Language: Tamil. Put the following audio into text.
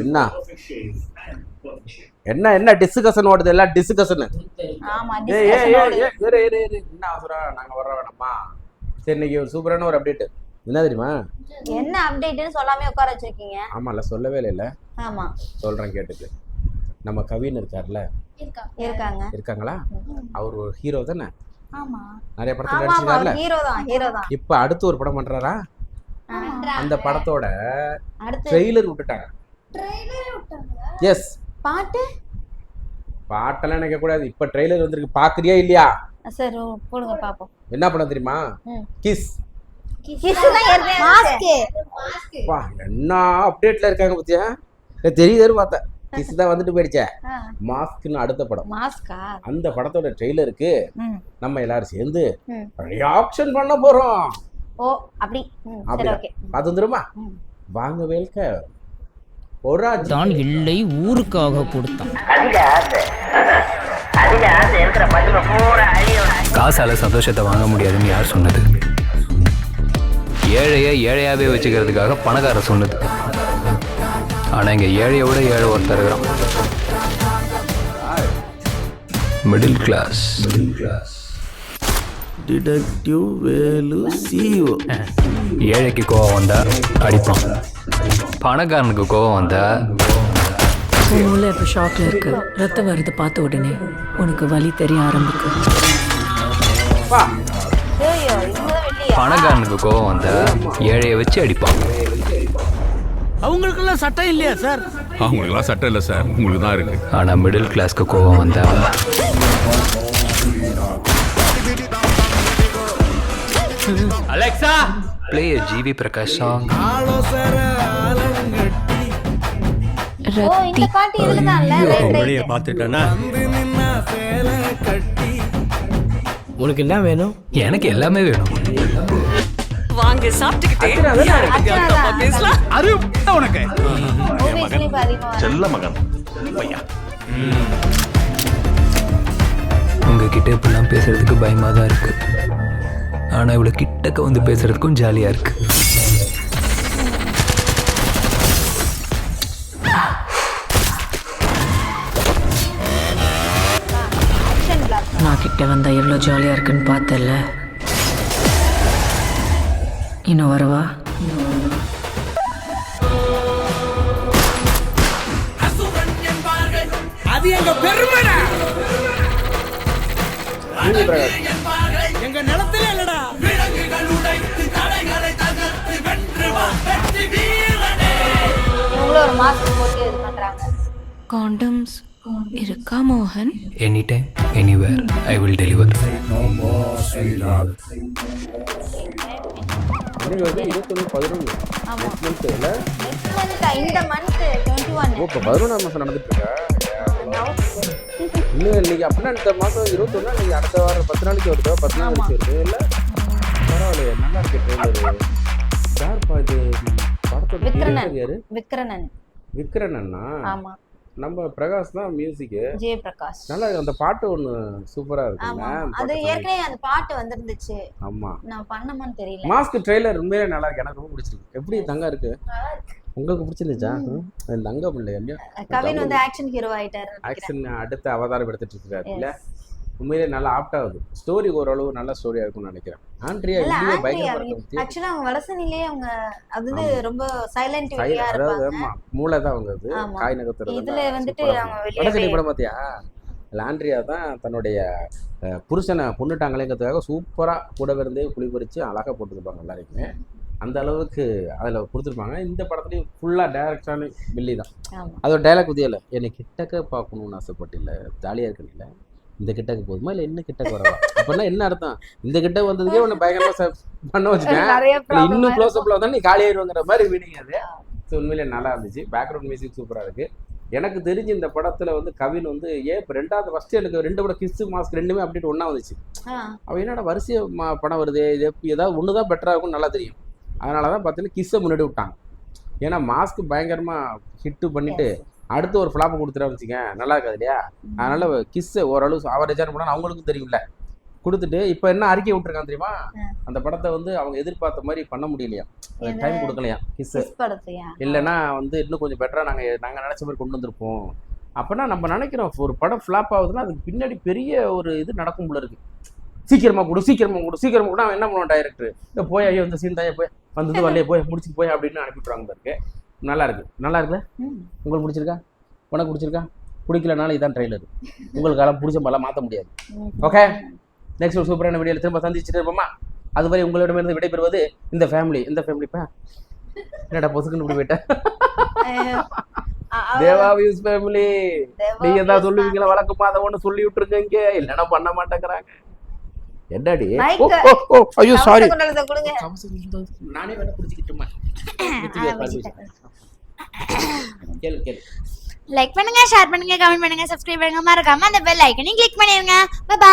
என்ன என்ன என்ன டிஸ்கஷன் ஓடுது எல்லாம் டிஸ்கஷன். ஆமா என்ன அவசரம், நாங்க வர வேணாமா? சரி, இன்னைக்கு ஒரு சூப்பரான ஒரு அப்டேட். என்ன தெரியுமா? என்ன அப்டேட்னு சொல்லாம உட்கார வச்சிருக்கீங்க? ஆமால, சொல்லவே இல்ல. ஆமா சொல்றேன் கேட்டுக்கு. நம்ம கவின் இருக்கார்ல, இருக்காங்களா? அவர் ஒரு ஹீரோ தானே? ஆமா, நிறைய படத்துல நடிச்சிருக்காருல. ஹீரோ தான். இப்ப அடுத்து ஒரு படம் பண்றாரா? அந்த படத்தோட ட்ரெய்லர் விட்டுட்டாங்க. எஸ், பாட்டெல்லாம் நினைக்க கூடாது. இப்ப ட்ரெய்லர் வந்திருக்கு, பாக்குறியா இல்லையா? சரி போடுங்க பாப்போம். என்ன படம் தெரியுமா? கிஸ். என்ன அப்டேட்ல இருக்காங்க பத்தியா? தெரியுது பார்த்தேன். கிஸ் தான் வந்துட்டு போயிடுச்சே. மாஸ்க்னு அடுத்த படம். அந்த படத்தோட ட்ரெய்லருக்கு நம்ம எல்லாரும் சேர்ந்து ரியாக்ஷன் பண்ண போறோம். ஓ அப்படி, சரி ஓகே. அது வந்துருமா? வாங்க வேல்க. தான் இல்லை ஊருக்காக கொடுத்தான். காசால சந்தோஷத்தை வாங்க முடியாதுன்னு யார் சொன்னது? ஏழையை ஏழையாவே வச்சுக்கிறதுக்காக பணக்கார சொன்னது. ஆனா இங்க ஏழையோட ஏழை ஒருத்தர் இருக்கிறான். Middle class. டிடெக்டிவ் வேலு சிஓ. ஏழைக்கு கோவம் வந்தா அடிப்பான், பணக்காரனுக்கு கோவம் வந்தா மூளை இப்போ ஷாக்ல இருக்கு. ரத்தம் வருது பார்த்த உடனே உனக்கு வலி தெரிய ஆரம்பிக்கும். பணக்காரனுக்கு கோவம் வந்தா ஏழையை வச்சு அடிப்பான். அவங்களுக்கெல்லாம் சட்டம் இல்லையா சார்? அவங்களுக்கெல்லாம் சட்டம் இல்லை சார், உங்களுக்கு தான் இருக்கு. ஆனா மிடில் கிளாஸ்க்கு கோவம் வந்தா Alexa play a G V Prakash song. ஓ இந்த பாட்டு இதுல தான்ல. அப்படியே பார்த்துட்டேனா? உனக்கு என்ன வேணும்? எனக்கு எல்லாமே வேணும். வாங்க சாப்பிட்டுக்கிட்டே பேசலாம். அது உனக்கு செல்ல மகன் பையா. உங்ககிட்ட இப்பெல்லாம் பேசுறதுக்கு பயமா தான் இருக்கு. ஆனா இவ்வளவு கிட்டக்க வந்து பேசுறதுக்கும் ஜாலியா இருக்கு. நான் கிட்ட வந்தா எவ்வளவு ஜாலியா இருக்குன்னு பார்த்தல. இன்னும் வரவா? அது எங்க பெருமைடா. எங்க நிலத்துல இல்லடா. ஒரு மாஸ்க் போட்டு இது பண்றாங்க. காண்டம்ஸ் இருக்கா மோகன்? Any time anywhere I will deliver. இன்னைக்கு வந்து 21/11. ஆமா. நெக்ஸ்ட் மந்த்ல இந்த மந்த் 21. இப்போ 11ஆம் மாசம் நடந்துட்டு இருக்கா? இன்னும் இன்னைக்கு அப்படின்னா இந்த மாதம் 21, இன்னைக்கு அடுத்த வாரம் 10 நாளைக்கு வருதோ? 10 நாளைக்கு வருது இல்லை? பரவாயில்லையே, நல்லா இருக்கு ட்ரெயிலரு. யாருப்பா இது? படத்தோட டைரக்டர் யாரு? விக்ரனன்னா? ஆமா, நம்ம பிரகாஷ் தான் மியூசிக். ஜெய பிரகாஷ். நல்லா இருக்கு அந்த பாட்டு, ஒன்று சூப்பரா இருக்குங்க. அது ஏற்கனவே அந்த பாட்டு வந்திருந்துச்சு. ஆமா, நான் பண்ணமான்னு தெரியல. மாஸ்க் ட்ரெய்லர் உண்மையிலே நல்லா இருக்கு, எனக்கு ரொம்ப பிடிச்சிருக்கு. எப்படி தங்கா இருக்கு? உங்களுக்கு பிடிச்சிருந்துச்சா? தங்க பிள்ளை கவின் வந்து ஆக்ஷன் ஹீரோ ஆயிட்டாரு. ஆக்ஷன் அடுத்த அவதாரம் எடுத்துட்டு இருக்காரு இல்ல? உண்மையிலே நல்லா ஆப்டா ஆகுது. ஸ்டோரி ஓரளவு நல்ல ஸ்டோரியா இருக்கும்னு நினைக்கிறேன். ஆண்ட்ரியா இப்படியே பயங்கரமா இருக்கு. ஆக்சுவலா அவங்க வலசனிலே அவங்க அது வந்து ரொம்ப சைலண்ட் வியா அதாவது இருப்பாங்க. மூளை தான் அவங்க, அது காய் நகத்துறது. இதுல வந்துட்டு அவங்க வெளிய வலசனி படம் பாத்தியா? ஆண்ட்ரியா தான் தன்னுடைய புருஷனை கொண்டுட்டாங்களேங்கிறதுக்காக சூப்பரா கூட இருந்தே குழி பறிச்சு அழகா போட்டுருப்பாங்க எல்லாருக்குமே. அந்த அளவுக்கு அதில் கொடுத்துருப்பாங்க. இந்த படத்துலையும் ஃபுல்லாக டைரக்டான வில்லி தான். அதோட டைலாக் உதயல, என்னை கிட்டக்க பார்க்கணுன்னு ஆசைப்பட்டில்ல, ஜாலியாக இருக்கல, இந்த கிட்டக்கு போதுமா இல்லை இன்னும் கிட்டக்கு வரவா? அப்படின்னா என்ன அர்த்தம்? இந்த கிட்ட வந்ததுக்கே ஒன்று பயங்கரமாக பண்ண வச்சுட்டேன், இன்னும் க்ளோஸ் அப்ல வந்தா நீ காலியாயிருங்கிற மாதிரி வீடிங் அது. ஸோ உண்மையிலே நல்லா இருந்துச்சு. பேக்ரவுண்ட் மியூசிக் சூப்பராக இருக்குது. எனக்கு தெரிஞ்சு இந்த படத்தில் வந்து கவின் வந்து இப்போ ரெண்டாவது ஃபஸ்ட்டு எனக்கு 2 கூட கிஸ் மாஸ்க் ரெண்டுமே அப்டேட் ஒன்றா வந்துச்சு. அவன் என்னடா வரிசையாக படம் வருது, இது ஏதாவது ஒன்று தான் பெட்டராக இருக்கும்னு நல்லா தெரியும். அதனால தான் பார்த்தீங்கன்னா கிஸ்ஸை முன்னாடி விட்டாங்க. ஏன்னா மாஸ்க் பயங்கரமாக ஹிட்டு பண்ணிவிட்டு அடுத்து ஒரு ஃப்ளாப்பை கொடுத்துட்டா வச்சுங்க நல்லா இருக்காது இல்லையா? அதனால் கிஸ்ஸை ஓரளவு ஆவரேஜான படம் அவங்களுக்கும் தெரியும்ல. கொடுத்துட்டு இப்போ என்ன அறிக்கை விட்டுருக்கான் தெரியுமா? அந்த படத்தை வந்து அவங்க எதிர்பார்த்த மாதிரி பண்ண முடியலையா, டைம் கொடுக்கலையா கிஸ் படத்தையா? இல்லைன்னா வந்து இன்னும் கொஞ்சம் பெட்டராக நாங்கள் நினச்ச மாதிரி கொண்டு வந்திருப்போம். அப்போனா நம்ம நினைக்கிறோம் ஒரு படம் ஃப்ளாப் ஆகுதுன்னா அதுக்கு பின்னாடி பெரிய ஒரு இது நடக்கும் போல இருக்கு. சீக்கிரமாக கூட அவன் என்ன பண்ணுவான் டைரக்டர், இல்லை போய் ஐயோ இந்த சீன் தாயே போய் வந்தது வரலையே போய் முடிச்சுட்டு போய் அப்படின்னு அனுப்பிவிட்றாங்க இருக்கு. நல்லா இருக்குல்ல? உங்களுக்கு பிடிச்சிருக்கா? உனக்கு பிடிச்சிருக்கா? பிடிக்கலனாலும் இதான் ட்ரெய்லர். உங்களுக்கெல்லாம் பிடிச்ச மாதிரிலாம் மாற்ற முடியாது. ஓகே, நெக்ஸ்ட் ஒரு சூப்பரான வீடியோவில் திரும்ப சந்திச்சுட்டு இருப்போமா? அதுவரை உங்களிடமிருந்து விடைபெறுவது இந்த ஃபேமிலி. என்னடா பொசுக்குன்னு இப்படி போயிட்டேன். தேவா வியூஸ் ஃபேமிலி, நீங்க தான் சொல்லுவீங்களா வழக்கமா, அதை ஒன்று சொல்லி விட்டுருங்க இங்க, இல்லைன்னா பண்ண மாட்டேங்கிறாங்க. என்னடி? ஐயோ சாரி, நானே வேணா பிடிச்சிக்கிட்டுமா? கேளு. லைக் பண்ணுங்க, ஷேர் பண்ணுங்க, கமெண்ட் பண்ணுங்க, சப்ஸ்கிரைப் பண்ணுங்க, மறக்காம அந்த பெல் ஐக்கனையும் கிளிக் பண்ணிருங்க. Bye by.